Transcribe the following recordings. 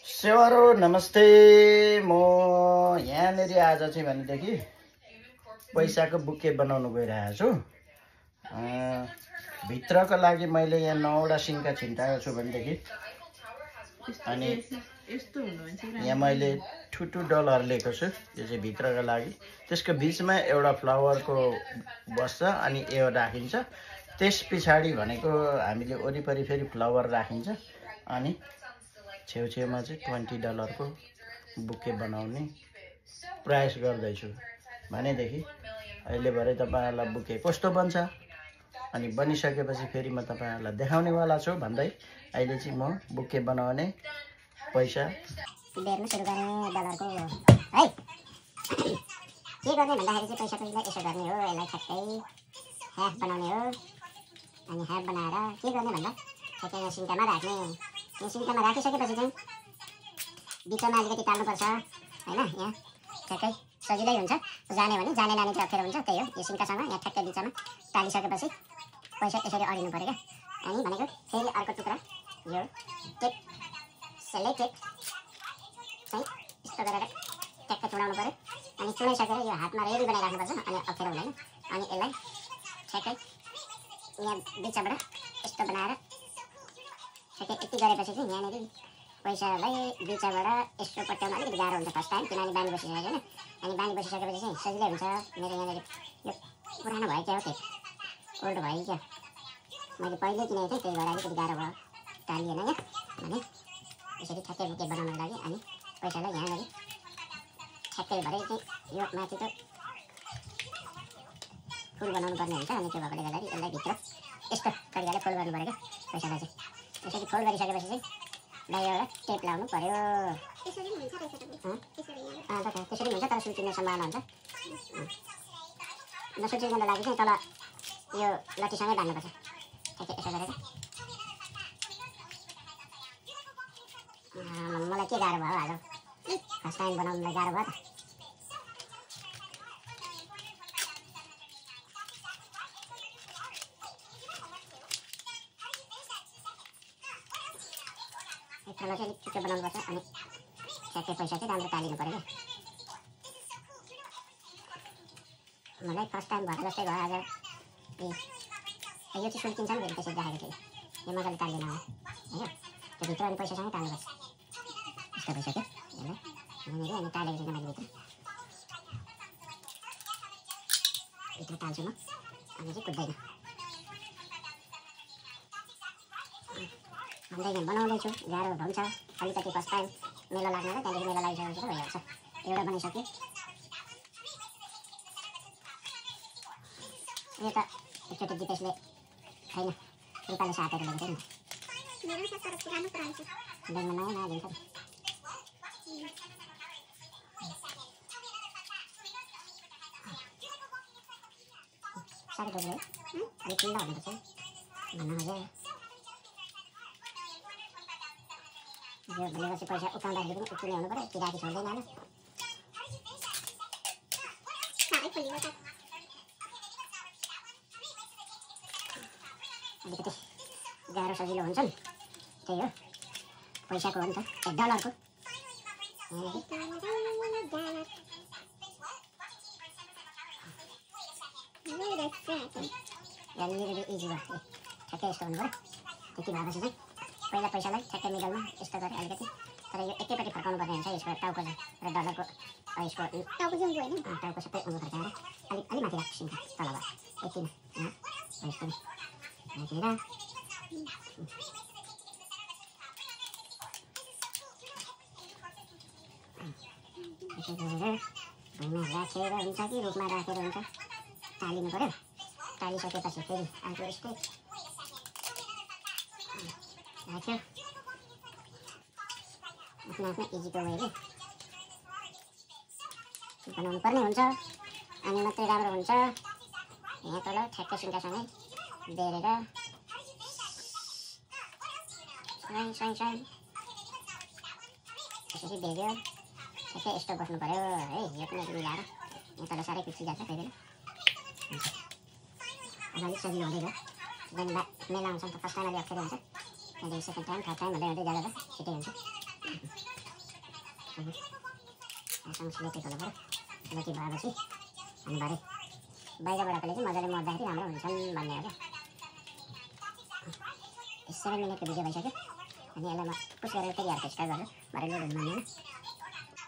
सेवारो नमस्ते। म यहाँनिर आज चाहिँ भनेदेखि पैसाको बुके बनाउनु गइरहेको छु। भित्रको लागि मैले यहाँ 9वटा सिन्का छिन्टाएको छु भनेदेखि, अनि यहाँ मैले $2 लिएको छु। यो चाहिँ भित्रको लागि। त्यसको बिचमा एउटा फ्लावरको बस्छ अनि यो राखिन्छ। त्यस पछाडि भनेको हामीले वरिपरि फेरि फ्लावर राखिन्छ अनि छेउछेउमा चाहिँ $20 को बुके बनाउने प्रयास गर्दैछु। भनेदेखि अहिले भरे तपाईहरुलाई बुके कस्तो बन्छ अनि बनिसकेपछि फेरि म तपाईहरुलाई देखाउनेवाला छु भन्दै अहिले चाहिँ म बुके बनाउने पैसा बेर्न सुरु गर्ने डलरको है। के गर्ने भन्दाखेरि चाहिँ पैसाको यसो गर्ने हो। यसलाई ठ्याक्कै हाफ बनाउने हो। अनि हाफ बनाएर के गर्ने भन्दा ठ्याक्कै सिन्कामा राख्ने। यो सिन्कामा राखिसकेपछि चाहिँ बिचमा अलिकति टाल्नुपर्छ हैन। यहाँ ठ्याक्कै सजिलै हुन्छ। जाने भने जाने लाने चाहिँ अप्ठ्यारो हुन्छ। त्यही हो, यो सिन्कासँग यहाँ ठ्याक्कै बिचमा टालिसकेपछि पैसा यसरी अडिनु पर्यो क्या। अनि भनेको फेरि अर्को टुक्रा यो टेप सेलै टेप चाहिँ यस्तो गरेर ट्याक्कै चुडाउनु पर्यो। अनि चुडाइसकेर यो हातमा रेडी बनाइराख्नुपर्छ अनि अप्ठ्यारो हुँदैन। अनि यसलाई ठ्याक्कै यहाँ बिचबाट यस्तो बनाएर ठ्याक्कै यति गरेपछि चाहिँ यहाँनिर पैसालाई बिचबाट यस्तो पट्याउन अलिकति गाह्रो हुन्छ फर्स्ट टाइम, किनभने बानी बसिसक्यो होइन। अनि बानी बसिसकेपछि चाहिँ सजिलै हुन्छ। मेरो यहाँनिर यो पुरानो भयो क्या हो, त्यो ओल्ड भयो क्या। मैले पहिले किनेको थिएँ, त्यही भएर अलिकति गाह्रो भयो, टालिएन क्या। भने यसरी ठ्याक्कै बुके बनाउनको लागि अनि पैसालाई यहाँनिर ठ्याक्कै भरे चाहिँ यो माथिको फुल बनाउनु पर्ने हुन्छ। अनि त्यो भएकोले गर्दाखेरि यसलाई भित्र यस्तो तरिकाले फोल्ड गर्नु पर्यो क्या पैसालाई चाहिँ। यसरी फोल्ड गरिसकेपछि चाहिँ बाहिरबाट टेप लाउनु पर्यो। त्यसरी हुन्छ तर सुल्किने सम्भावना हुन्छ। नसुल्किनको लागि चाहिँ तल यो लट्ठीसँगै बान्नुपर्छ ठ्याक्कै यसो गरेर। मलाई के गाह्रो भयो आज, फर्स्ट टाइम बनाउनुलाई गाह्रो भयो त। एकतालाई चाहिँ अलिक छिटो बनाउनुपर्छ अनि ठ्याक्कै पैसा चाहिँ राम्रो टालिनु पर्यो क्या। मलाई फर्स्ट टाइम भएको जस्तै भयो आज। यो चाहिँ सुल्किन्छ नि फेरि, त्यसरी देखाएको थिएँ। यो मजाले टाल्दैन होइन, त्यो भित्र अनि पैसासँगै टाल्नुपर्छ। यस्तो भइसक्यो यसलाई यहाँनिर। अनि टालेपछि चाहिँ मैले भित्र टाल्छु म, अनि चाहिँ कुद्दैन। भन्दै बनाउँदैछु, गाह्रो हुन्छ अलिकति फर्स्ट टाइम। मेला लाग्न र त्यहाँदेखि मेला लागिसकेपछि त भइहाल्छ। एउटा बनाइसक्यो। यो त एकचोटि दिपेशले छैन रुपाले साटेर लगेको थियो नि। ब्याङ्कमा नयाँ नयाँ दिन्छ नि। साह्रै डुब्यो है, अलिक चिन्ता हुनुपर्छ भन्नु खोजेँ। यो भनेपछि पैसा उठाउँदाखेरि पनि उठ्ने हुनु पर्यो, किराती छोड्दैन होइन। अलिकति गाह्रो सजिलो हुन्छ नि, त्यही हो। पैसाको हो नि त, $1 को। यहाँनिर इजी भयो, ठ्याक्कै यस्तो हुनु पऱ्यो। त्यति भएपछि चाहिँ पहिला पैसालाई ठ्याक्कै मिडलमा यस्तो गरेर अलिकति, तर यो एकैपट्टि फर्काउनु पर्ने हुन्छ। यसको टाउको चाहिँ र डलरको यसको टाउको चाहिँ उँभो होइन, टाउको सबै उँभो फर्काएर अलिक माथि राख्छु सिन्का तलबाट यति नै यस्तो नै राखेर यसो गरेर भुइँमा राखेर हुन्छ कि रुखमा राखेर हुन्छ, टालिनु पर्यो। टालिसकेपछि फेरि अर्को यस्तै राख्यो। आफ्नो आफ्नो इजीको वेले बनाउनु पर्ने हुन्छ अनि मात्रै राम्रो हुन्छ। यहाँ तल ठ्याक्कै सिन्कासँगै बेरेर यसरी बेर्यो। ठ्याक्कै यस्तो बस्नु पर्यो है। यो पनि मिलाएर यहाँ तल साह्रै पिच्चिजान्छ, त्यही भएर अलिक सजिलो हुँदै गयो। मेला हुन्छ नि त, फर्स्ट टाइम अलिक अप्ठ्यारो हुन्छ, त्यहाँदेखि सेकेन्ड टाइम थर्ड टाइम हुँदै हुँदै जाँदा छिटै हुन्छ। सँग सिलेक्टेड हुनु पऱ्यो सिलेक्टेड भएपछि अनि भरे बाहिरबाटले चाहिँ मजाले मर्दाखेरि राम्रो हुन्छन् भन्ने हो क्या 7 मिनटको भिडियो भइसक्यो अनि यसलाई म पुस गरेर फेरि अर्को स्टार्ट गर्छु भरे लोड हुनु मान्दैन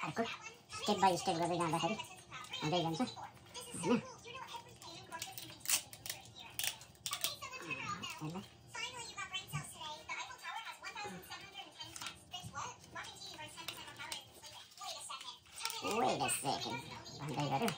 अर्को स्टेप बाई स्टेप गर्दै जाँदाखेरि हुँदै जान्छ होइन Wait a second. भन्दै गऱ्यो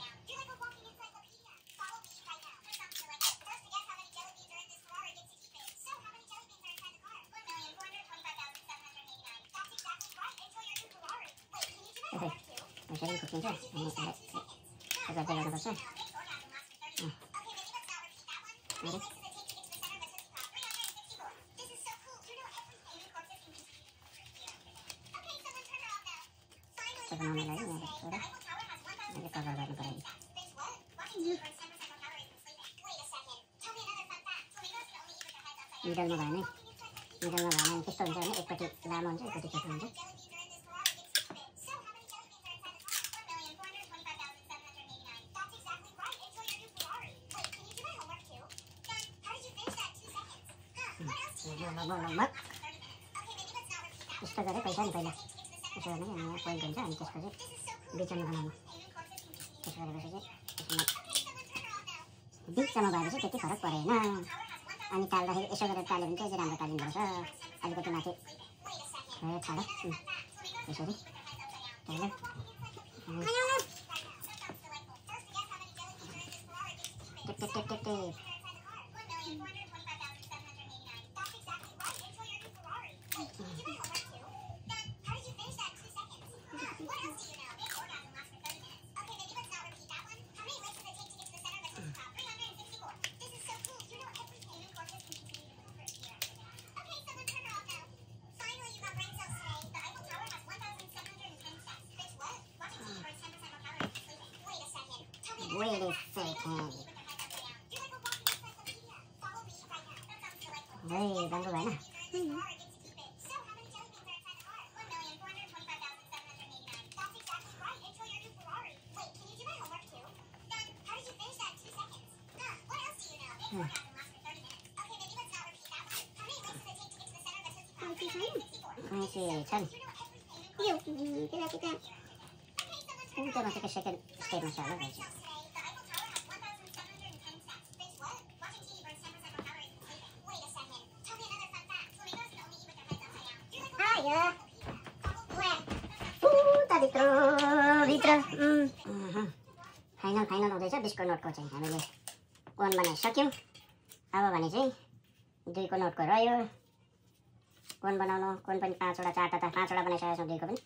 यसरी फुकिन्छ अनि गर्दै गर्नुपर्छ बनाउन लागि मैले कभर गर्नु पर्यो मिडलमा भएन त्यस्तो हुन्छ भने एकपट्टि लामो हुन्छ एकपट्टि छोटो हुन्छ यस्तो गरेँ पैसा नि पहिला त्यसो भने यहाँ पोइन्ट हुन्छ अनि त्यसपछि बिचमा बनाउनु त्यसो गरेपछि चाहिँ बिचमा भएपछि त्यति फरक परेन अनि टाल्दाखेरि यसो गरेर टाल्यो भने चाहिँ राम्रो टालिँदो रहेछ अलिकति माथि छाड त्यसरी टाल्यो Wait a second. Hey, ganggu भएन छन् यो त्यसलाई उल्टा माथिको सेकेन्ड स्टेपमा छ होला भन्छ फाइनल हुँदैछ 20 को नोटको चाहिँ हामीले कोन बनाइसक्यौँ अब भने चाहिँ 2 को नोटको रह्यो कोन बनाउनु कोन पनि 5 वटा 4 टा 5 वटा बनाइसकेका छौँ 2 को पनि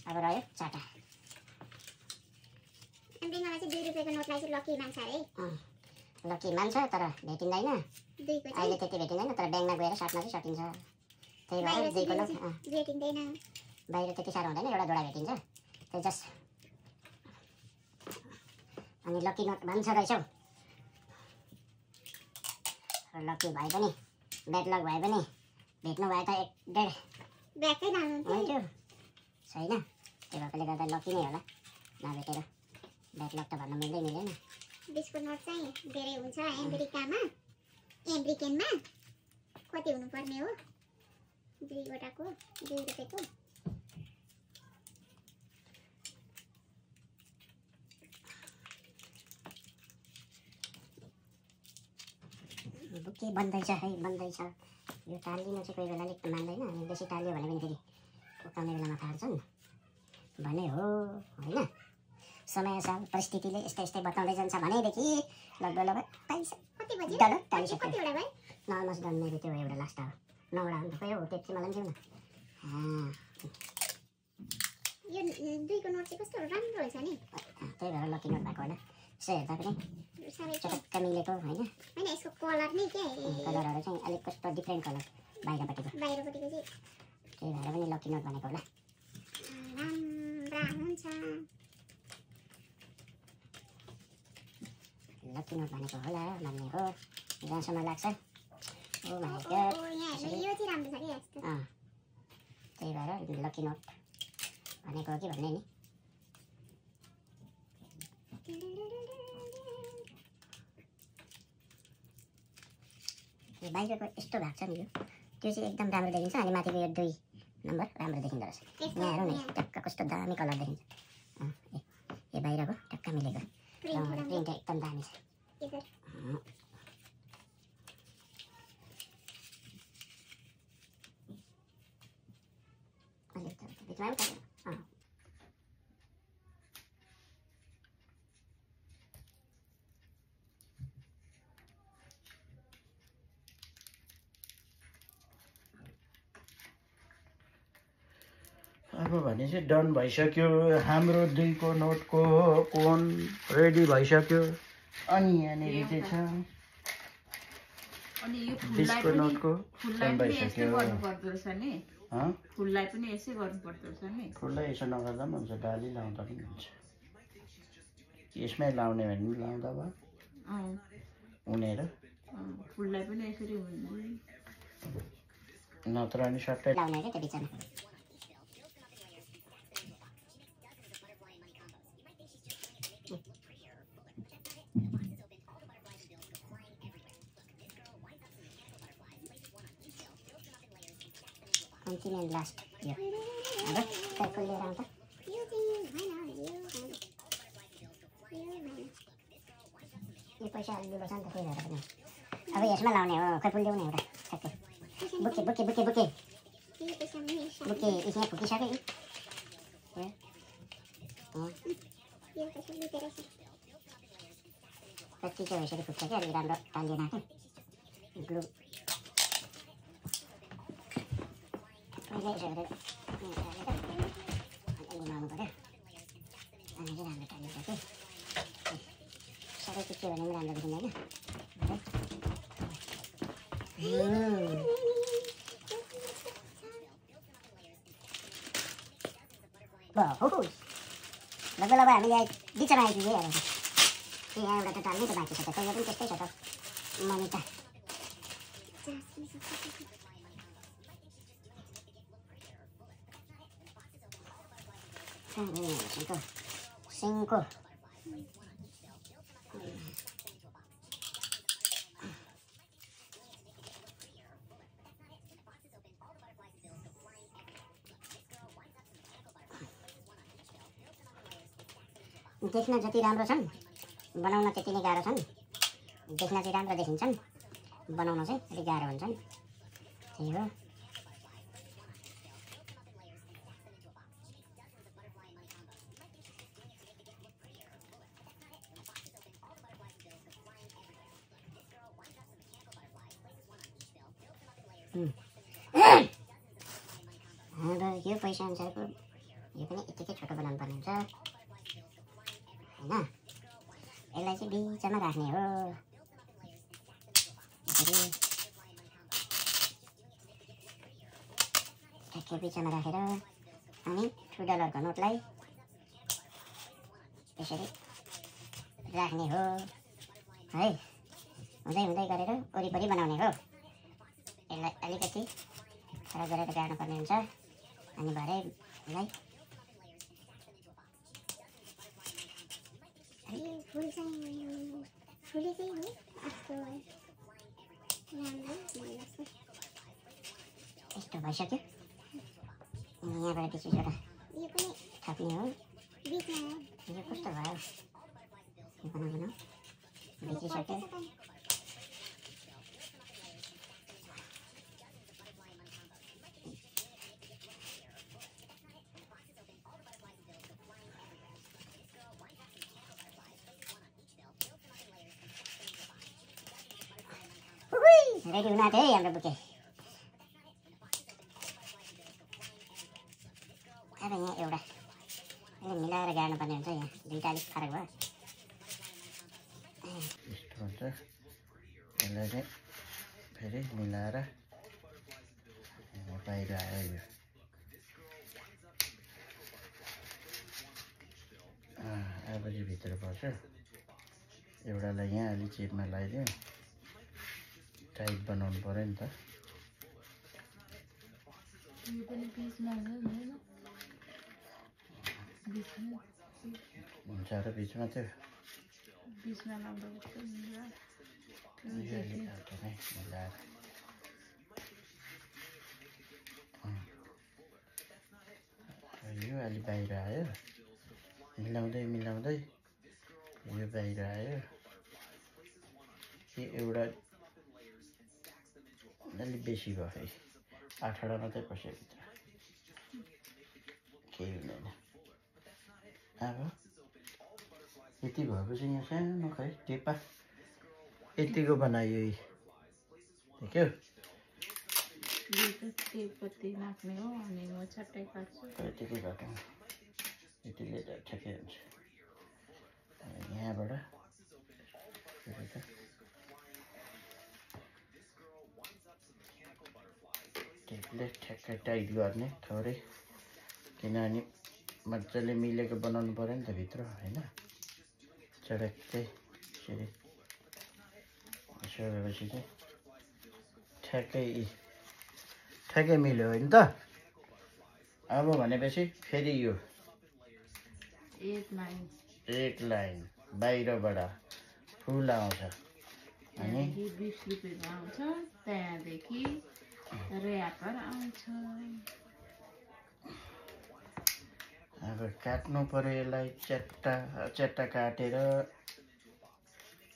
अब रह्यो 4 टा मलाई चाहिँ 2 रुपैयाँको नोटलाई चाहिँ लकी मान्छ रे लकी मान्छ तर भेटिँदैन अहिले त्यति भेटिँदैन तर ब्याङ्कमा गएर साट्न चाहिँ सकिन्छ त्यही भएर 2 को नोट भेटिँदैन बाहिर त्यति साह्रो हुँदैन एउटा जोडा भेटिन्छ त्यही जस्ट अनि लकी नोट भन्छ रहेछौ लकी भए पनि ब्याड लक भए पनि भेट्नु भए त 1.5 ब्याकै हुन्थ्यो छैन त्यो भएकोले गर्दा लकी नै होला नभेटेर ब्याड लक त भन्न मिल्दैन 20 को नोट चाहिँ धेरै हुन्छ अमेरिकामा अमेरिकनमा कति हुनुपर्ने हो 2 वटाको 2 रुपैयाँको के बन्दैछ है बन्दैछ यो टालिनु चाहिँ कोही बेला अलिक मान्दैन अनि बेसी टाल्यो भने पनि फेरि उकाउने बेलामा फाट्छन् भने हो होइन समय साल परिस्थितिले यस्तै यस्तै बताउँदै जान्छ भनेदेखि लगभग पैसा कति बजे डलर टालिसक्यो कतिवटा भयो अलमोस्ट डन मेरो त्यो एउटा लास्ट हो 9 वटा हुन्छ खोइ हो त्यति मलाई पनि यो 2 को नोट चाहिँ कस्तो राम्रो रहेछ नि त्यही भएर लकी नोट भएको होला यसो हेर्दा पनि साह्रै चटक्क मिलेको होइन हैन यसको कलर नै के कलरहरू चाहिँ अलिक कस्तो डिफ्रेन्ट कलर बाहिरपट्टिको चाहिँ त्यही भएर पनि लकी नोट भनेको होला राम्रा हुन्छ लकी नोट भनेको होला भन्ने हो जहाँसम्म लाग्छ ओ माइ गॉड यो चाहिँ राम्रो छ के यस्तो त्यही भएर लकी नोट भनेको हो कि भन्ने नि। यो बाहिरको यस्तो भएको छ नि, यो त्यो चाहिँ एकदम राम्रो देखिन्छ। अनि माथिको यो 2 नम्बर राम्रो देखिँदो रहेछ। यहाँ हेरौँ न, टक्क कस्तो दामी कलर देखिन्छ। यो बाहिरको टक्क मिलेको प्रिन्ट एकदम दामी छ। अब भने चाहिँ डन भइसक्यो। हाम्रो 2 को नोटको कोन रेडी भइसक्यो। अनि यहाँनिर चाहिँ छ अनि यो 20 को नोटको फुललाई पनि यसै गर्नुपर्दो रहेछ नि। फुललाई पनि यसै गर्नुपर्दो रहेछ नि। फुललाई यसो नगर्दा पनि हुन्छ, डाली लाउँदा पनि हुन्छ। यसमै लाउने भने पनि लाउँदा भयो उनेर। फुललाई पनि यसरी हुन्छ, नत्र अनि सट्टै लाउने के त्यो बिचमा। Continue last year. Apa? Careful lihat apa? Ini पैसा अलि बचाउन त त्यही भएर पनि अब यसमा लाउने हो। खै फुल ल्याउने एउटा ठ्याक्कै bouquet bouquet bouquet bouquet bouquet यसमा फुकिसक्यो। कति चाहिँ यसरी फुक्छ क्या, अलिक राम्रो टालिएन क्या ग्लु। पहिले यसो गरेर घुमाउनु पऱ्यो। अनि चाहिँ राम्रो टालिन्छ कि सबै चिप्क्यो भने पनि राम्रो देखिँदैन। बहुत लगभग अब हामीले बिचमा आइपुग्यो। अब यहाँ एउटा त टाल्नै त बाँकी छ त, कहिले पनि त्यस्तै छ त मनिता। सिङको देख्न जति राम्रो छन् बनाउन त्यति नै गाह्रो छन्। देख्न चाहिँ राम्रो देखिन्छन्, बनाउन चाहिँ अलिक गाह्रो हुन्छन्। त्यही हो। अब यो पैसा अनुसारको यो पनि यतिकै छोटो बनाउनु पर्ने हुन्छ होइन। यसलाई चाहिँ बिचमा राख्ने हो। ठ्याक्कै बिचमा राखेर अनि $2 को नोटलाई यसरी राख्ने हो है। हुँदै हुँदै गरेर वरिपरि बनाउने हो। यसलाई अलिकति खडा गरेर गाड्नुपर्ने हुन्छ। अनि भरे यसलाई फुल चाहिँ फुलेकै हो यस्तो राम्रो लाग्छ। यस्तो भइसक्यो। यहाँबाट त्यसबाट यो पनि थप्ने हो। बिचमा यो कस्तो भयो, यो बनाउनु बिचिसक्यो। रेडी हुन आँट्यो है हाम्रो बुके। अब यहाँ एउटा यसले मिलाएर गाड्नुपर्ने हुन्छ। यहाँ दुईवटा अलिक फरक भयो। यस्तो हुन्छ। यसलाई चाहिँ फेरि मिलाएर बाहिर आयो यो। अब चाहिँ भित्र पर्छ। एउटालाई यहाँ अलि चिपमा लगाइदियो। टाइट बनाउनु पर्यो नि त। हुन्छ र बिचमा त्यो बिचमा लाउँदा कस्तो हुन्छ। मिलाएर यो अलि बाहिर आयो, मिलाउँदै मिलाउँदै यो बाहिर आयो। यो एउटा अलिक बेसी भयो है, 8वटा मात्रै पस्यो भित्र, केही हुँदैन। अब यति भएपछि यहाँ सानो खै टिपा यतिको बनायो देख्यो। कति नाप्ने हो अनि म छट्टै काट्छु। यतिकै काटौँ, यतिले त ठ्याक्कै हुन्छ। यहाँबाट टेपले ठ्याक्कै टाइट गर्ने थोरै, किनभने मजाले मिलेको बनाउनु पऱ्यो नि त भित्र होइन। चडक्कै यसरी यसो गरेपछि चाहिँ ठ्याक्कै मिल्यो होइन त। अब भनेपछि फेरि यो एक लाइन बाहिरबाट फुल आउँछ अनि 20 रुपियाँको आउँछ, त्यहाँदेखि ऱ्यापर आउँछ। अब काट्नु पर्यो यसलाई, च्याट्टा काटेर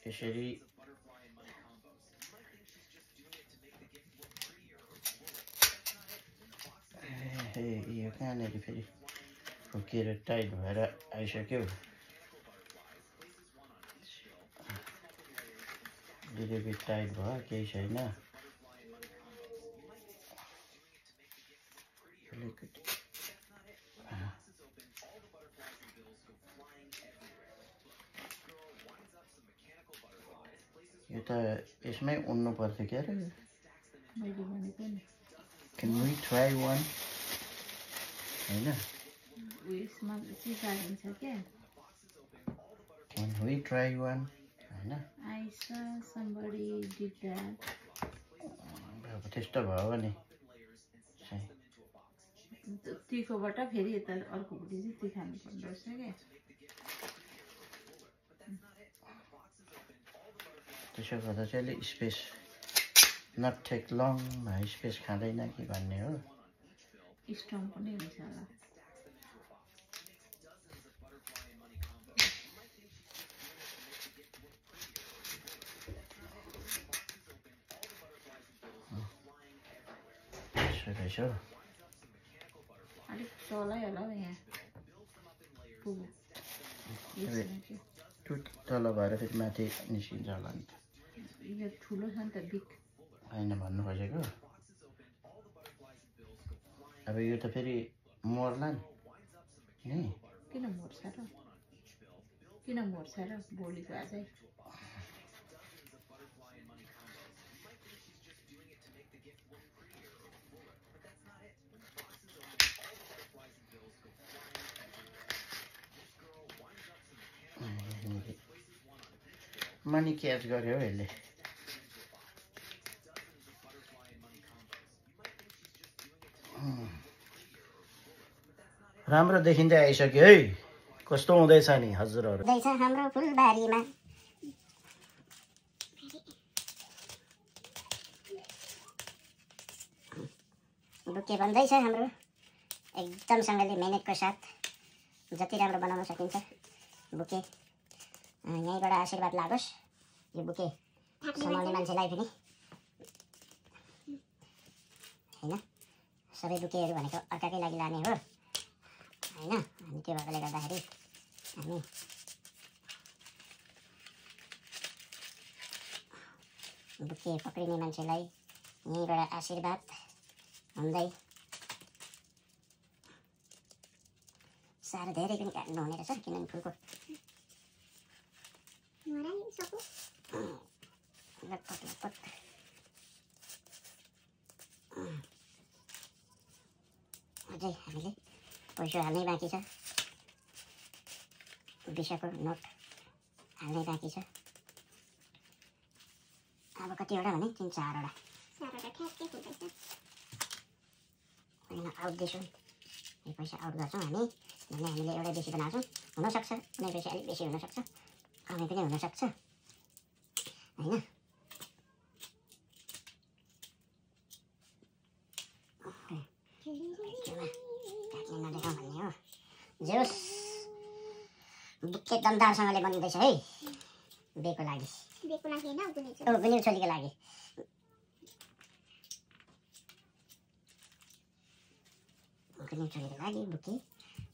यसरी यो कहाँनिर फेरि फुकेर टाइट भएर आइसक्यो। अलिकति टाइट भयो, केही छैन। यो त यसमै उन्नु पर्थ्यो क्या। Can we try one? होइन? Can we try one? होइन? I saw somebody did that. अब त्यस्तो भयो भने तिखोबाट फेरि यता अर्कोपट्टि चाहिँ तिखाल्नु पर्दो रहेछ क्या। त्यसो गर्दा चाहिँ अलिक space not take long, space खाँदैन कि भन्ने हो। स्ट्रङ पनि हुन्छ होला। रहेछ अलिक तलै होला हौ यहाँ तल भएर फेरि माथि निस्किन्छ होला नि। यो ठुलो छ नि त बिक होइन भन्नु खोजेको। अब यो त फेरि मर्ला नि। किन मर्छ र भोलिको आजै। मनी क्याच गर्यो यसले। राम्रो देखिँदै आइसक्यो है। कस्तो हुँदैछ नि हजुरहरू? हुँदैछ हाम्रो फुलबारीमा। बुके बन्दैछ हाम्रो एकदमसँगले मेहनतको साथ। जति राम्रो बनाउन सकिन्छ बुके। यहीँबाट आशीर्वाद लागोस् यो बुके समाउने मान्छेलाई पनि होइन। सबै बुकेहरू भनेको अर्काकै लागि लाने हो होइन। अनि त्यो भएकोले गर्दाखेरि हामी बुके पक्रिने मान्छेलाई यहीँबाट आशीर्वाद हुँदै। साह्रो धेरै पनि काट्नु हुने रहेछ किनभने फुलको अझै हामीले पैसा हाल्नै बाँकी छ। 20को नोट हाल्नै बाँकी छ। अब कतिवटा भने 3-4वटा होइन आउँदैछु। यो पैसा आउट गर्छौँ हामी भने हामीले एउटै बेसी बनाउँछौँ हुनसक्छ कुनै पैसा अलिक बेसी हुनसक्छ कमी पनि हुनसक्छ होइन काट्ने नदेखाउँ भन्ने हो जोस् बुके दमदारसँगले बनिँदैछ है बेको लागि होइन गुनिउ छोरीको लागि गुनिउ छोरीको लागि बुके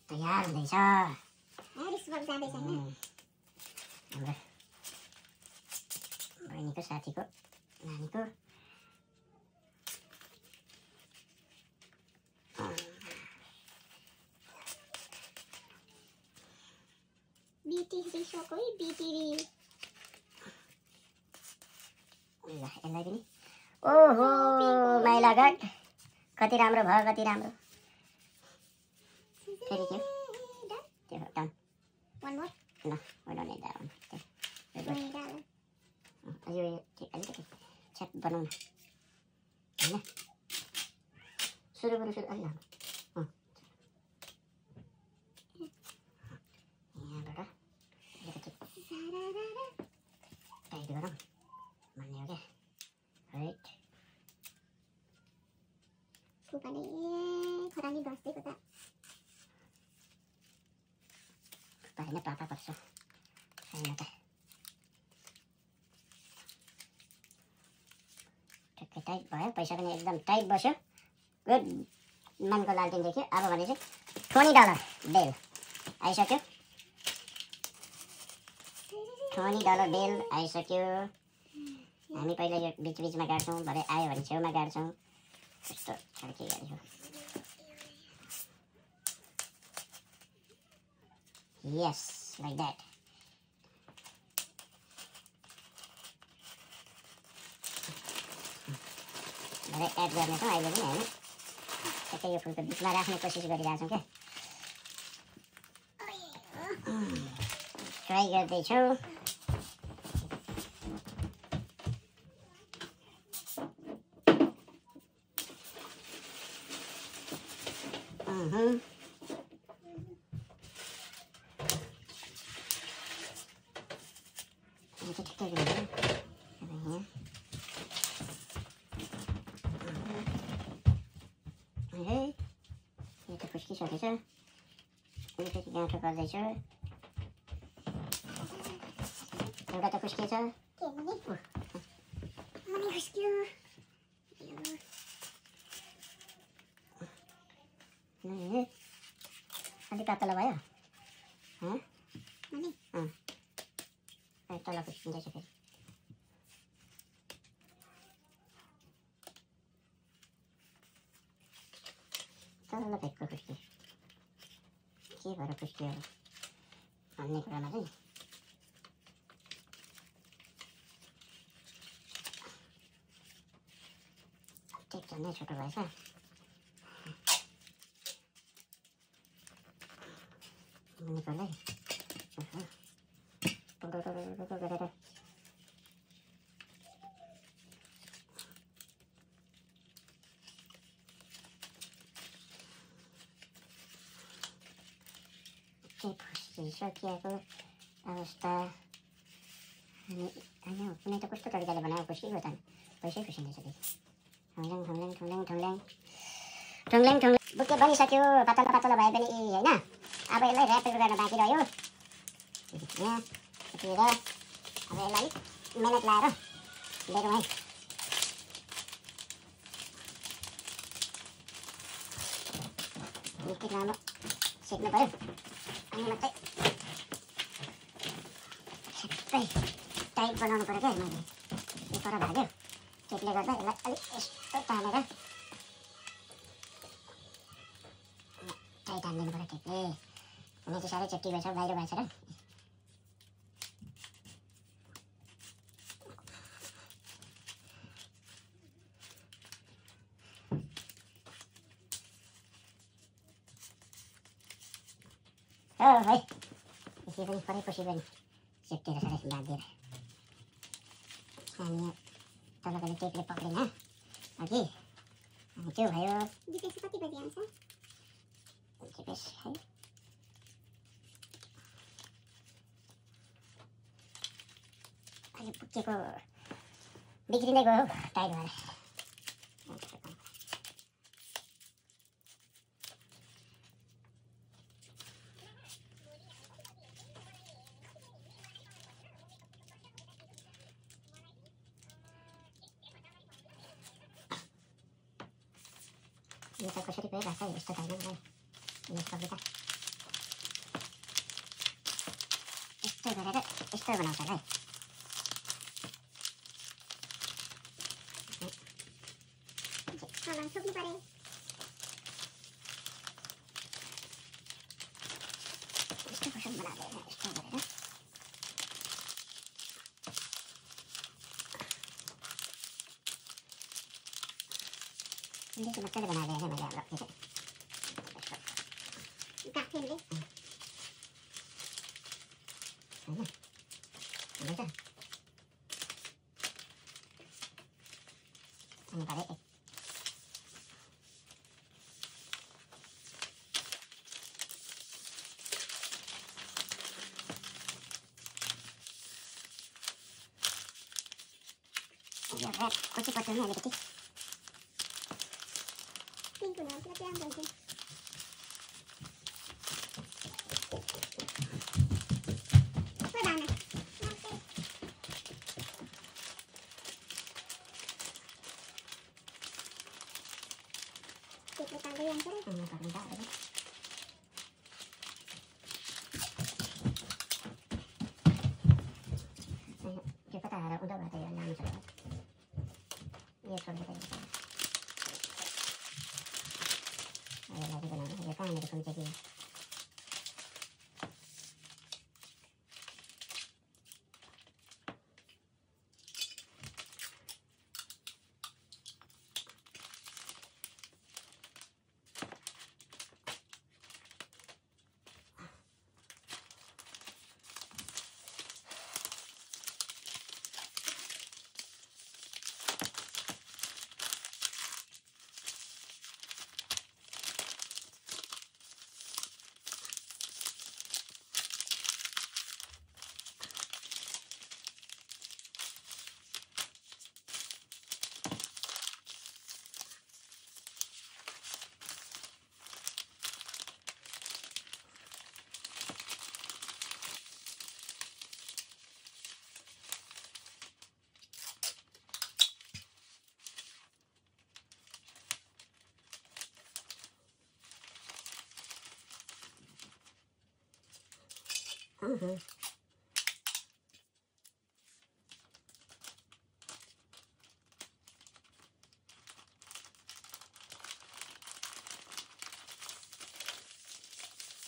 तयार हुँदैछ हाम्रो बहिनीको साथीको नानीको यसलाई पनि ओहो माइला गाड कति राम्रो भयो कति राम्रो फेरि के त्यो done One more. No, we don't need that one. Okay. यो अलिकति छ्याप बनाउनु होइन सुरु अलि लामो यहाँबाट अलिकति टाइट गरौँ भन्ने हो क्या राइट खरानी बस्दैको त होइन पापा पर्छ छैन त ठ्याक्कै टाइट भयो पैसा पनि एकदम टाइट बस्यो गुड मनको लालटिन देख्यो अब भने चाहिँ $20 बेल आइसक्यो $20 बेल आइसक्यो हामी पहिला यो बिचबिचमा गाड्छौँ भरे आयो भने छेउमा गाड्छौँ यस्तो छड्के गाडी हो Yes, like that. भरे एड गर्नेछौँ अहिले पनि होइन ठ्याक्कै यो फुलको बिचमा राख्ने कोसिस गरिरहेछौँ क्या ट्राई गर्दैछौँ यो त फुस्किसकेछ अलिकति गाँठो पर्दैछ एउटा त फुस्किएछ अलिक पातलो भयो तल फुस्किँदैछ फेरि तल भेटको फुस्क्यो के भएर फुस्क्यो भन्ने कुरामा चाहिँ टेप झन्डै छोटो भएछ मुनिकोलाई गरेर फुस्किसकेको अवस्था होइन कुनै त कस्तो तरिकाले बनाएको फुस्किएको त पैसै फुसिँदैछ कि ठुङ्ल्याङ बुके बनिसक्यो पातलो पातलो भए पनि होइन अब यसलाई ऱ्यापेर गर्न बाँकी रह्यो यहाँ यतिखेर अब यसलाई मेहनत लाएर बेरौँ है निकै राम्रो सेक्नु पऱ्यो अनि मात्रै ठ्याक्कै टाइट बनाउनु पऱ्यो क्या मैले यो पर भाग्यो त्यसले गर्दा यसलाई अलिक यस्तो तानेर टाइट हानिदिनु पऱ्यो टेपले हुन चाहिँ साह्रै चेप्टी भएछ बाहिर भएछ र है यसै पनि परेपछि पनि चेप्टेर साह्रै बाँधिदिएर अनि तपाईँले टेपले पक्रेन अघि अनि त्यो भयो कति बजी आउँछ बेस है अहिले पुच्चेको बिग्रिँदै गयो टाइट भएर यो त कसरी गयो राख्छ यस्तो छैन मलाई यो कविता यस्तो गरेर यस्तो बनाउँछ होला है कलर सक्नु पर्यो यस्तो कसरी बनाउँदैन यस्तो गरेर देखि मजाले बनाएर हेरेँ मैले हाम्रो गाथेनले होइन हुँदैछ हुनु पऱ्यो यो ऱ्याप कसै पठाउनु अलिकति पिङ्क हुनु आउँछ त्यहाँ जान्छ दाना त्यो तान्दै जान्छ र गर्नु त अलिकति त्यो कता उँधो भयो त यो लानु छ यो छोड्दै त यसलाई बनाउनु यो कहाँनिर कुन चाहिँ के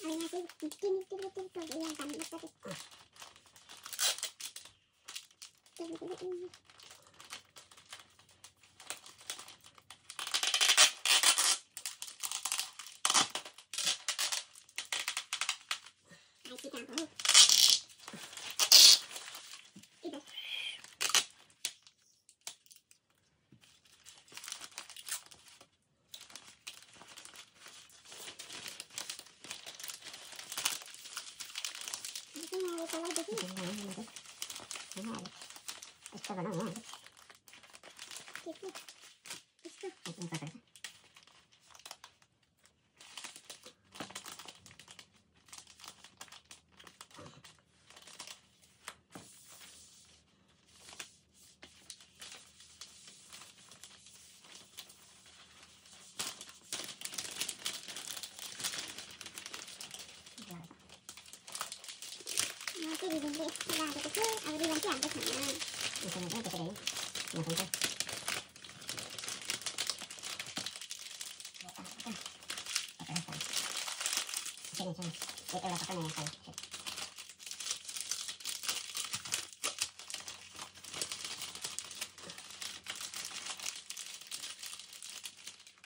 Ayun natin, tinitip-tip ko yung kami sa ito. Ay, kita ko. Ito. Esto बनाऊँ Nanti dibeli setelah ada kecil, aku diganti ambil sana. Misalnya kita dari yang itu. Sini. Kita letakkan yang kali.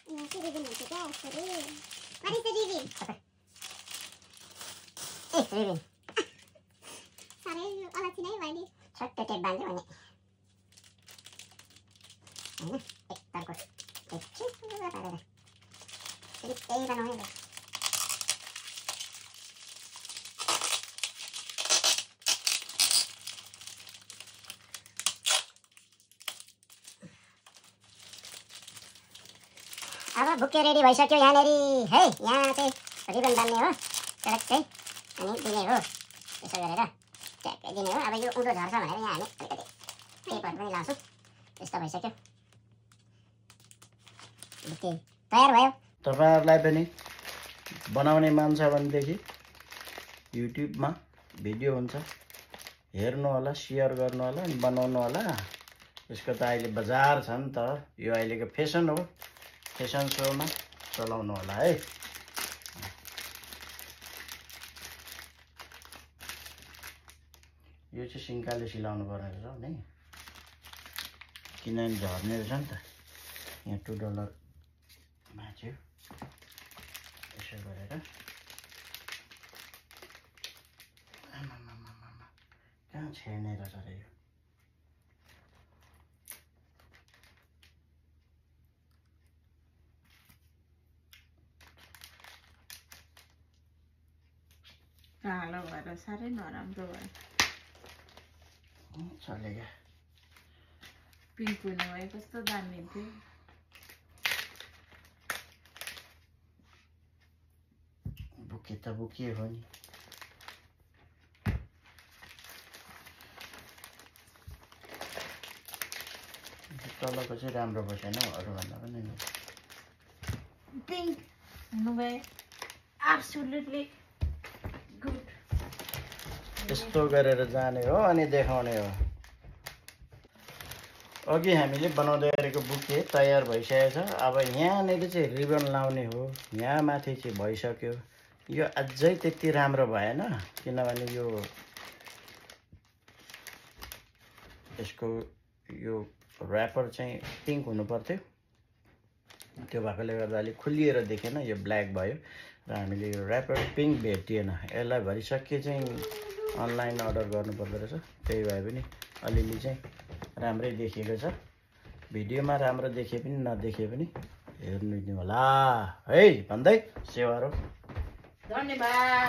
Nanti dibeli juga, sering. Mari sedikit. Ririn. Olah sini balik. छोटे tape बांधे मैंने है ना एक तार को एक चीज पूरा बता दे यही बनाऊंगा बुके रेडी भइसक्यो यहाँनेरि है। यहाँ चाहिँ रिबन बान्ने हो चटक्कै अनि दिने हो। यसो गरेर ट्याक्कै दिने हो। अब यो उँधो झर्छ भनेर यहाँ हामी अलिकति पेपर पनि लाउँछौँ। यस्तो भइसक्यो बुके तयार भयो। तपाईहरुलाई पनि बनाउने मन छ भनेदेखि युट्युबमा भिडियो हुन्छ, हेर्नु होला, शेयर गर्नु होला अनि बनाउनु होला। यसको त अहिले बजार छ नि त, यो अहिलेको फेसन हो, फेसन सोमा चलाउनु होला है। यो चाहिँ सिङ्काले सिलाउनु पर्ने रहेछ नि, किनभने झर्ने रहेछ नि त। यहाँ $2 माथि यसो गरेर कहाँ छेड्ने रहेछ र यो। कालो भएर साह्रै नराम्रो भयो। चलेगा पिङ्क हुने भए कस्तो दामी थियो। बुके त बुके हो नि। तलको चाहिँ राम्रो बसेन अरूभन्दा पनि। पिङ्क हुनुभए एब्सोल्युटली गुड। यस्तो गरेर जाने हो अनि देखाउने हो। अघि हामीले बनाउँदै गरेको बुके तयार भइसकेको छ। अब यहाँनिर चाहिँ रिबन लाउने हो। यहाँ माथि चाहिँ भइसक्यो। यो अझै त्यति राम्रो भएन किनभने यो यसको यो र्यापर चाहिँ पिङ्क हुनु पर्थ्यो, त्यो भएकोले गर्दा अलिक खुलिएर देखेन, यो ब्ल्याक भयो र हामीले यो र्यापर पिङ्क भेटिएन। यसलाई भरिसके चाहिँ अनलाइन अर्डर गर्नुपर्दो रहेछ। त्यही भए पनि अलिअलि चाहिँ राम्रै देखिएको छ। भिडियोमा राम्रो देखे पनि नदेखे पनि हेर्नु नि होला है भन्दै सेवा हो। धन्यवाद।